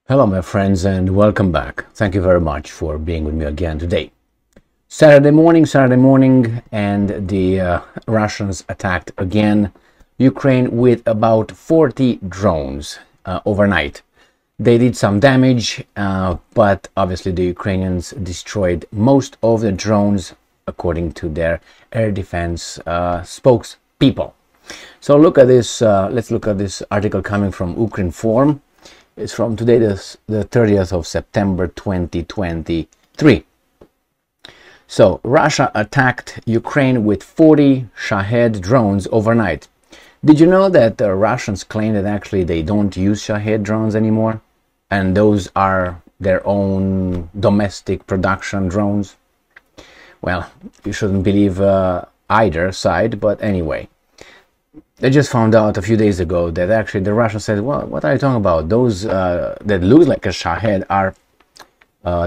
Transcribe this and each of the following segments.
Hello my friends and welcome back. Thank you very much for being with me again today. Saturday morning and the Russians attacked again Ukraine with about 40 drones overnight. They did some damage, but obviously the Ukrainians destroyed most of the drones according to their air defense spokespeople. So look at this, let's look at this article coming from Ukrinform. It's from today, the 30th of September 2023. So, Russia attacked Ukraine with 40 Shahed drones overnight. Did you know that the Russians claim that actually they don't use Shahed drones anymore? And those are their own domestic production drones? Well, you shouldn't believe either side, but anyway. They just found out a few days ago that actually the Russians said, well, what are you talking about? Those that look like a Shahed are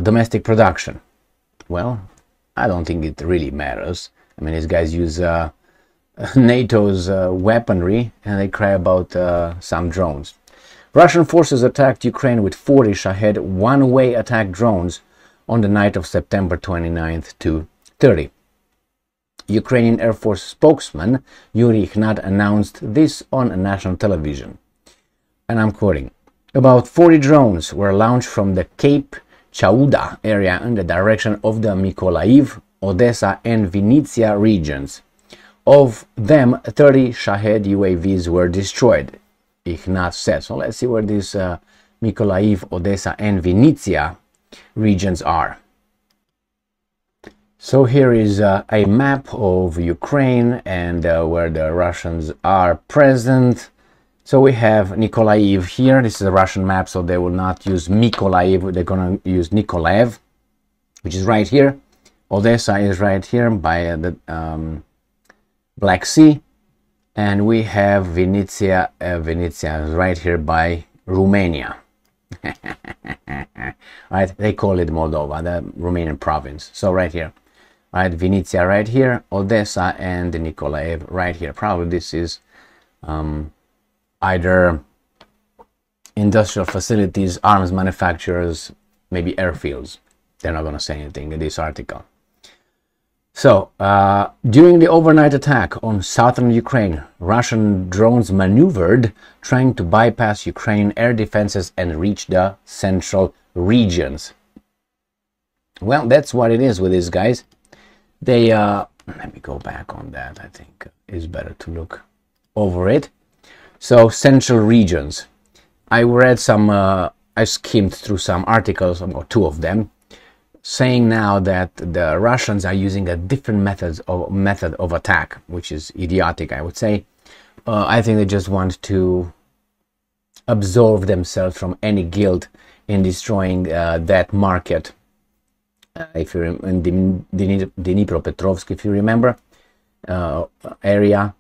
domestic production. Well, I don't think it really matters. I mean, these guys use NATO's weaponry and they cry about some drones. Russian forces attacked Ukraine with 40 Shahed one-way attack drones on the night of September 29th to 30. Ukrainian Air Force spokesman Yuri Ihnat announced this on national television. And I'm quoting, about 40 drones were launched from the Cape Chauda area in the direction of the Mykolaiv, Odesa and Vinnytsia regions. Of them, 30 Shahed UAVs were destroyed, Ihnat said. So let's see where these Mykolaiv, Odesa and Vinnytsia regions are. So here is a map of Ukraine and where the Russians are present. So we have Mykolaiv here. This is a Russian map, so they will not use Mykolaiv. They're going to use Mykolaiv, which is right here. Odesa is right here by the Black Sea. And we have Vinnytsia. Vinnytsia is right here by Romania. Right? They call it Moldova, the Romanian province. So right here. Right, Vinnytsia right here, Odesa and Mykolaiv right here. Probably this is either industrial facilities, arms manufacturers, maybe airfields. They're not going to say anything in this article. So, during the overnight attack on southern Ukraine, Russian drones maneuvered, trying to bypass Ukrainian air defenses and reach the central regions. Well, that's what it is with these guys. They, let me go back on that. I think it's better to look over it. So, central regions. I read some, I skimmed through some articles, or two of them, saying now that the Russians are using a different method of attack, which is idiotic, I would say. I think they just want to absolve themselves from any guilt in destroying that market. If you're in Dnipropetrovsk, if you remember, area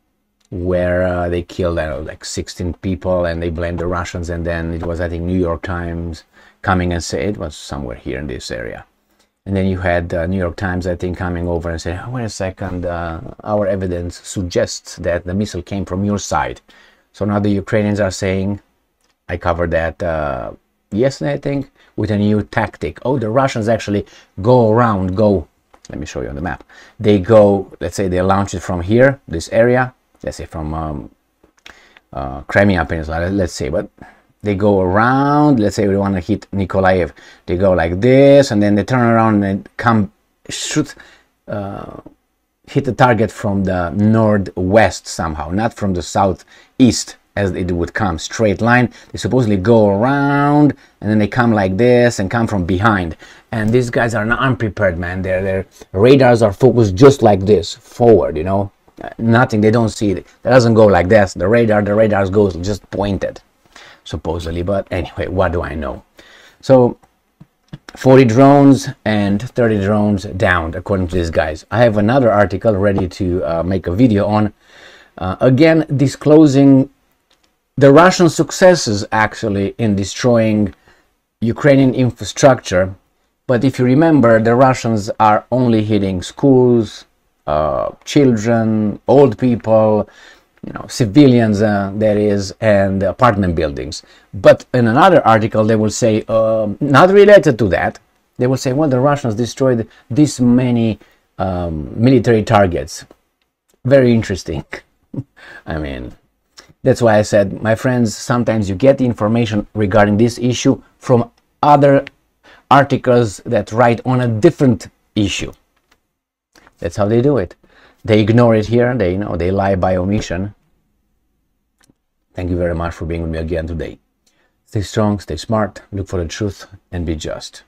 where they killed like 16 people and they blamed the Russians, and then it was, I think, New York Times coming and say it was somewhere here in this area. And then you had New York Times, I think, coming over and saying, oh, wait a second, our evidence suggests that the missile came from your side. So now the Ukrainians are saying, I covered that yesterday, I think, with a new tactic. Oh, the Russians actually go around, let me show you on the map. They go, let's say they launch it from here, this area, let's say from Crimea Peninsula, let's say, but they go around, let's say we want to hit Mykolaiv. They go like this, and then they turn around and hit the target from the northwest somehow, not from the southeast, as it would come straight line. They supposedly go around and then they come like this and come from behind. And these guys are not unprepared, man. Their radars are focused just like this, forward, you know. Nothing, they don't see it. It doesn't go like this. The radar goes just pointed, supposedly. But anyway, what do I know? So 40 drones and 30 drones downed, according to these guys. I have another article ready to make a video on, again, disclosing the Russian successes actually in destroying Ukrainian infrastructure. But if you remember, the Russians are only hitting schools, children, old people, civilians, that is, and apartment buildings. But in another article, they will say, not related to that, they will say, well, the Russians destroyed this many military targets. Very interesting. I mean, that's why I said, my friends, sometimes you get the information regarding this issue from other articles that write on a different issue. That's how they do it. They ignore it here. They lie by omission. Thank you very much for being with me again today. Stay strong, stay smart, look for the truth, and be just.